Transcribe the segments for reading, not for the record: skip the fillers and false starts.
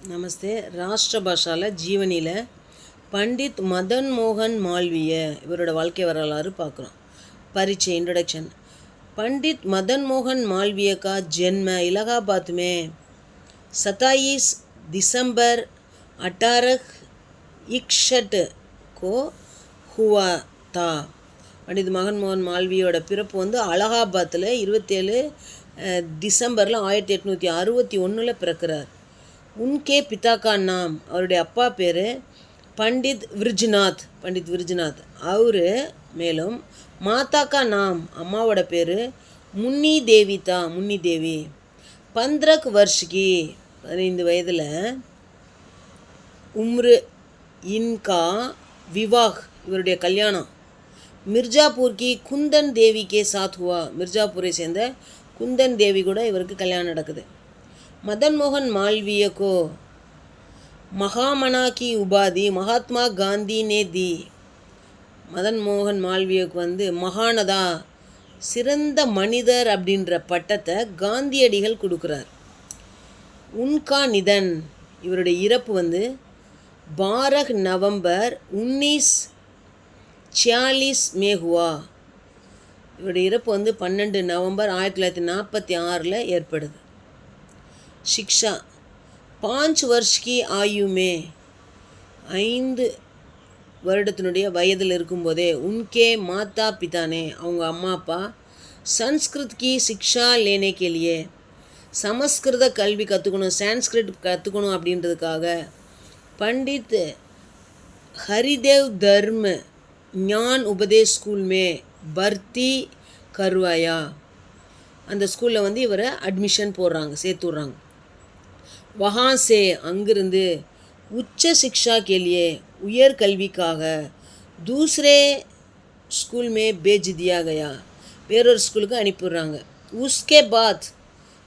நமஸ்தே. ராஷ்டிர பாஷாவில் ஜீவனியில் பண்டித் மதன் மோகன் மால்விய இவரோட வாழ்க்கை வரலாறு பார்க்குறோம். परिचय इंट्रोडक्शन। पंडित मदन मोहन मालवीय का जन्म इलाहाबाद में 27 दिसंबर 1861 को हुआ था। पंडित मदन मोहन मालवीयोட பிறப்பு வந்து அலகாபாத்தில் 27 டிசம்பரில் 1861 பிறக்கிறார். उनके पिता का नाम அவருடைய அப்பா பேர் पंडित विरजनाथ அவர். மேலும் माता का नाम अम्मावोட பேர் मुन्नी देवी था, मुन्नी देवी। 15 वर्ष की 15 வயதில் उम्र इनका विवाह இவருடைய கல்யாணம் மிர்ஜாப்பூர் की कुंदन देवी के साथ हुआ। மிர்ஜாப்பூரை சேர்ந்த குந்தன் தேவி கூட இவருக்கு கல்யாணம் நடக்குது. मदन मोहन मालवीय को महामना की उपाधि महात्मा गांधी ने दी। மதன் மோகன் மால்வியக்கு வந்து மகானதா சிறந்த மனிதர் அப்படின்ற பட்டத்தை காந்தியடிகள் கொடுக்குறார். உன்கா நிதன் இவருடைய இறப்பு வந்து 12 நவம்பர் 1946 में हुआ। இவருடைய இறப்பு வந்து 12 நவம்பர் 1946 ஏற்படுது. शिक्षा 5 वर्ष की आयु में 5 வருடத்தினுடைய வயதில் இருக்கும்போதே उनके माता पिता ने அவங்க அம்மா அப்பா संस्कृत की शिक्षा लेने के लिए சமஸ்கிருத கல்வி கற்றுக்கணும், சான்ஸ்கிரிட் கற்றுக்கணும் அப்படின்றதுக்காக पंडित हरिदेव धर्म ज्ञान उपदेश स्कूल में भर्ती करवाया। அந்த ஸ்கூலில் வந்து இவரை அட்மிஷன் போடுறாங்க, சேர்த்து விட்றாங்க. वहाँ से அங்கிருந்து उच्च शिक्षा के लिए उयर कल्विकाக दूसरे स्कूल में भेज दिया गया। வேறொரு ஸ்கூலுக்கு அனுப்பிடுறாங்க. उसके बाद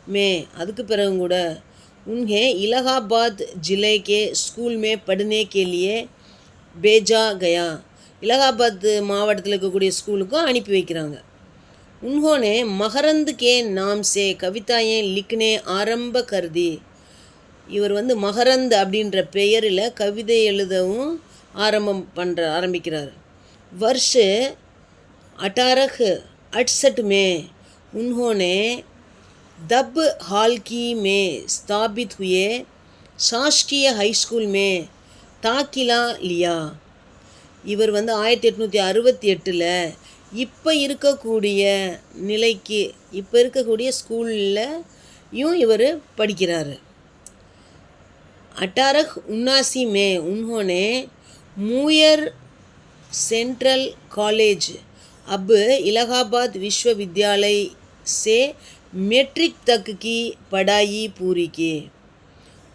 में அதுக்கு பிறகு கூட उन्हें इलाहाबाद जिले के स्कूल में पढ़ने के लिए भेजा गया। इलाहाबाद மாவட்டத்தில் இருக்கக்கூடிய ஸ்கூலுக்கும் அனுப்பி வைக்கிறாங்க. उन्होंने मकरंद के नाम से कविताएं लिखने आरंभ कर दी। இவர் வந்து மகரந்த் அப்படின்ற பெயரில் கவிதை எழுதவும் ஆரம்பிக்கிறார். वर्ष 1868 में उन्होंने दब हालकी में स्थापित हुए शासकीय हाई स्कूल में தாக்கிலா लिया। இவர் வந்து 1868 இப்போ இருக்கக்கூடிய நிலைக்கு இப்போ இருக்கக்கூடிய ஸ்கூல்லையும் இவர் படிக்கிறார். 1879 में उन्होंने मूयर सेंट्रल कॉलेज अब इलाहाबाद विश्वविद्यालय से मेट्रिक तक की पढ़ाई पूरी की।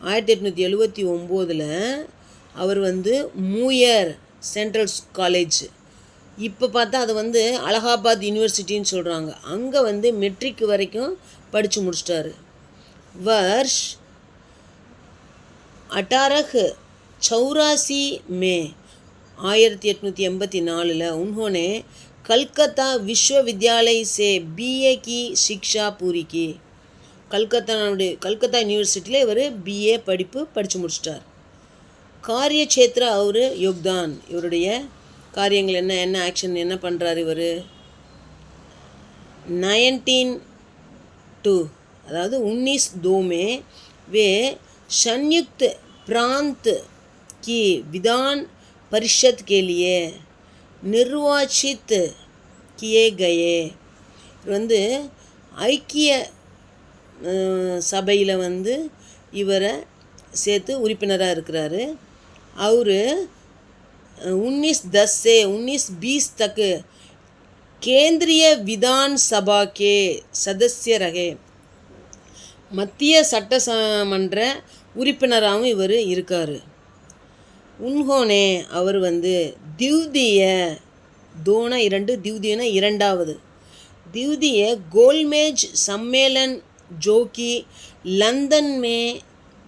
1879 அவர் வந்து மூயர் சென்ட்ரல் காலேஜ், இப்போ பார்த்தா அது வந்து அலகாபாத் யூனிவர்சிட்டின்னு சொல்கிறாங்க, அங்கே வந்து மெட்ரிக் வரைக்கும் படித்து முடிச்சிட்டாரு. वर्ष 1884 में 1884 उन्होंने कलकत्ता विश्वविद्यालय से BA की शिक्षा पूरी की। கல்கத்தா யூனிவர்சிட்டியில் இவர் BA படித்து முடிச்சிட்டார். காரிய சேத்திர அவர் யோக்தான் இவருடைய காரியங்கள் என்ன ஆக்ஷன் என்ன பண்ணுறாரு இவர். 1902 அதாவது 1902 में वे संयुक्त प्रांत की विधान परिषद के लिए निर्वाचित किए गए। வந்து ஐக்கிய சபையில் வந்து இவரை சேர்த்து உறுப்பினராக இருக்கிறாரு. அவர் 1910 से 1920 तक केंद्रीय विधान सभा के सदस्य रहे। மத்திய சட்டமன்ற உறுப்பினராகவும் இவர் இருக்கார். உன்ஹோனே அவர் வந்து திவ்திய தோனா 2 திவ்தியனா இரண்டாவது திவ்திய गोलमेज सम्मेलन जो कि लंदन में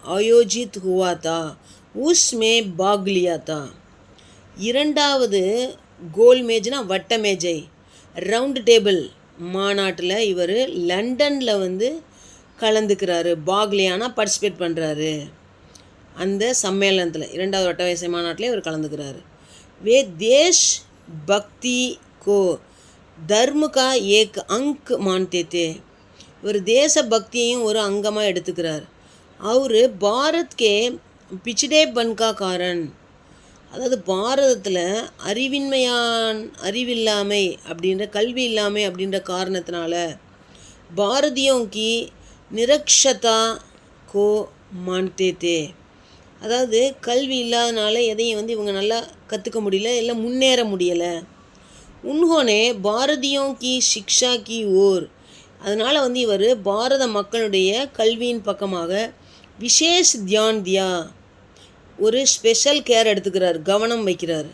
आयोजित हुआ था उसमें भाग लिया था। இரண்டாவது கோல்மேஜ்னா வட்டமேஜை ரவுண்ட் டேபிள் மாநாட்டில் இவர் லண்டனில் வந்து கலந்துக்கிறாரு, பாக்லியானா பார்ட்டிசிபேட் பண்ணுறாரு. அந்த சம்மேளனத்தில் 2வது வட்டவயசை மாநாட்டில் இவர் கலந்துக்கிறாரு. வே தேஷ் பக்தி கோ தர்ம கா ஏக் அங்க் மான்தே தே. இவர் தேச பக்தியையும் ஒரு அங்கமாக எடுத்துக்கிறார். அவர் பாரத் கே பிச்சடே பன்கா காரன், அதாவது பாரதத்தில் அறிவில்லாமை அப்படின்ற கல்வி இல்லாமை அப்படின்ற காரணத்தினால பாரதியோं की நிரக்ஷதா கோ மான்தே தே. அதாவது கல்வி இல்லாதனால எதையும் இவங்க நல்லா கற்றுக்க முடியல, இல்லை முன்னேற முடியலை. உன்ஹோனே பாரதியோं की शिक्षा की ओर, அதனால் இவர் பாரத மக்களுடைய கல்வியின் பக்கமாக விசேஷ் தியான் தியா, ஒரு ஸ்பெஷல் கேர் எடுத்துக்கிறார், கவனம் வைக்கிறார்.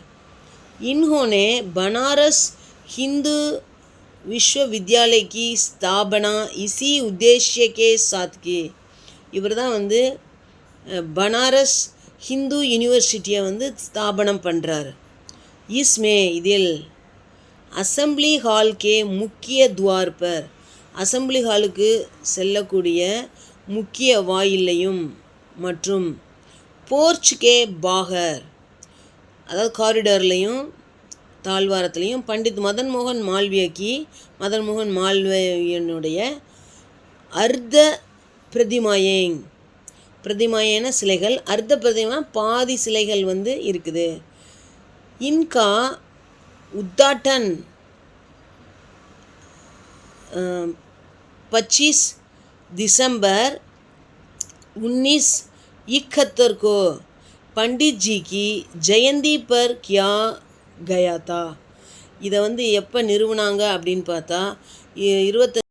இன்ஹோனே பனாரஸ் ஹிந்து விஸ்வவித்யாலय की स्थापना इसी उद्देश्य के साथ की. இவர் தான் பனாரஸ் ஹிந்து யூனிவர்சிட்டியை ஸ்தாபனம் பண்ணுறார். இதில் அசம்பிளி ஹால் கே முக்கிய துவார் பர், அசம்பிளி ஹாலுக்கு செல்லக்கூடிய முக்கிய வாயிலையும் மற்றும் போர்ச் கே பாகர், அதாவது காரிடார்லையும் தாழ்வாரத்துலேயும் பண்டித் மதன் மோகன் மால்வியனுடைய அர்த்த பிரதிமாயன சிலைகள், அர்த்த பிரதிமா பாதி சிலைகள் இருக்குது. இன்கா உத்தாட்டன் 25 दिसंबर 1971 को पंडित जी की जयंती पर किया गया था. இதை எப்போ நிறுவனாங்க அப்படின்னு பார்த்தா 25